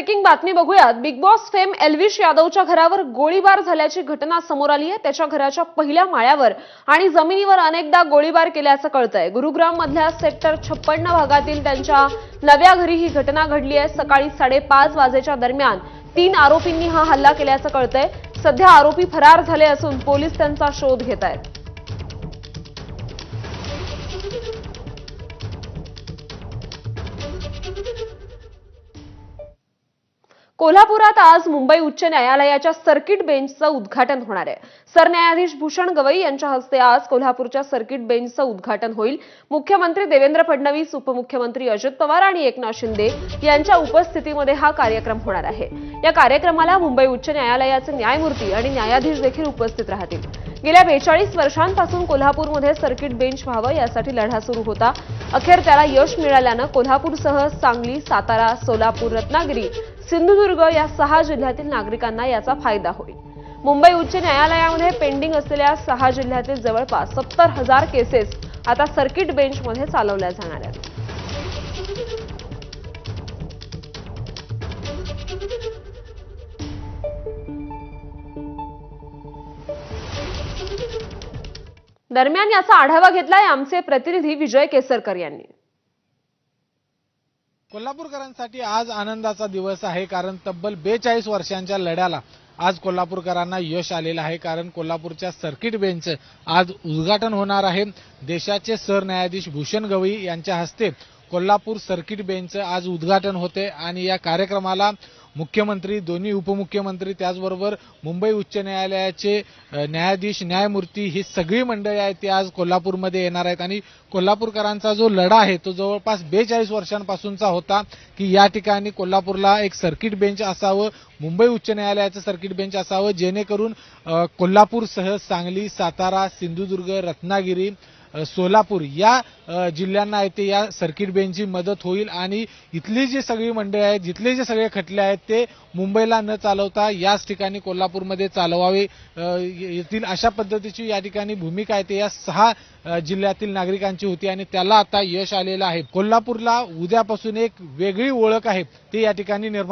Breaking बातमी बघूयात। Big boss fame Elvish यादवच्या घरावर गोळीबार झाल्याची घटना समोर आली आहे। त्याच्या घराच्या पहिल्या माळ्यावर आणि जमिनीवर अनेकदा गोळीबार केल्याचं कळतंय। गुरुग्राम मधल्या सेक्टर 56 भागातील त्यांच्या नव्या घरी ही घटना घडली आहे। सकाळी 5:30 वाजेच्या दरम्यान 3 आरोपींनी हा हल्ला केल्याचं कळतंय। सध्या आरोपी फरार झाले असून पोलीस त्यांचा शोध घेत आहेत। कोल्हापुरात आज मुंबई उच्च न्यायालयाच्या सर्किट बेंचचं उद्घाटन होणार आहे। सरन्यायाधीश भूषण गवई यांच्या हस्ते आज कोल्हापूरच्या सर्किट बेंचचं उद्घाटन होईल। मुख्यमंत्री देवेंद्र फडणवीस, उपमुख्यमंत्री अजित पवार आणि एकनाथ शिंदे यांच्या उपस्थितीमध्ये हा कार्यक्रम होणार आहे। या कार्यक्रमाला मुंबई उच्च न्यायालयाचे न्यायमूर्ती आणि न्यायाधीश देखील उपस्थित राहतील। गेल्या 42 वर्षांपासून कोल्हापूरमध्ये सर्किट बेंच व्हावं यासाठी लढा सुरू होता। अखेर त्याला यश मिळाल्यानं कोल्हापूरसह सांगली, सातारा, सोलापूर, रत्नागिरी, सिंधुदुर्ग या 6 जिल्ह्यातील नागरिकांना याचा फायदा होईल। मुंबई उच्च न्यायालयामध्ये पेंडिंग असलेल्या 6 जिल्ह्यातील जवळपास 70,000 केसेस आता सर्किट बेंचमध्ये चालवल्या जाणार आहेत। दरम्यान याचा आढावा घेतलाय आमचे प्रतिनिधी विजय केसरकर यांनी। कोल्हापूरकरांसाठी आज आनंदाचा दिवस आहे, कारण तब्बल 42 वर्षांच्या लढ्याला आज कोल्हापूरकरांना यश आलेलं आहे। कारण कोल्हापूरच्या सर्किट बेंचचं आज उद्घाटन होणार आहे। देशाचे सरन्यायाधीश भूषण गवई यांच्या हस्ते कोल्हापूर सर्किट बेंचचं आज उद्घाटन होते आणि या कार्यक्रमाला मुख्यमंत्री, दोन्ही उपमुख्यमंत्री, त्याचबरोबर मुंबई उच्च न्यायालयाचे न्यायाधीश, न्यायमूर्ती ही सगळी मंडळी आहेत ती आज कोल्हापूरमध्ये येणार आहेत। आणि कोल्हापूरकरांचा जो लढा आहे तो जवळपास 42 वर्षांपासूनचा होता की या ठिकाणी कोल्हापूरला एक सर्किट बेंच असावं, मुंबई उच्च न्यायालयाचं सर्किट बेंच असावं, जेणेकरून कोल्हापूरसह सांगली, सातारा, सिंधुदुर्ग, रत्नागिरी, सोलापूर या जिल्ह्यांना येथे या सर्किट बेंचची मदत होईल आणि इथली जी सगळी मंडळी आहेत, जिथले जे सगळे खटले आहेत ते मुंबईला न चालवता याच ठिकाणी कोल्हापूरमध्ये चालवावे येतील, अशा पद्धतीची या ठिकाणी भूमिका आहे ते या 6 जिल्ह्यातील नागरिकांची होती आणि त्याला आता यश आलेलं आहे। कोल्हापूरला उद्यापासून एक वेगळी ओळख आहे ती या ठिकाणी निर्माण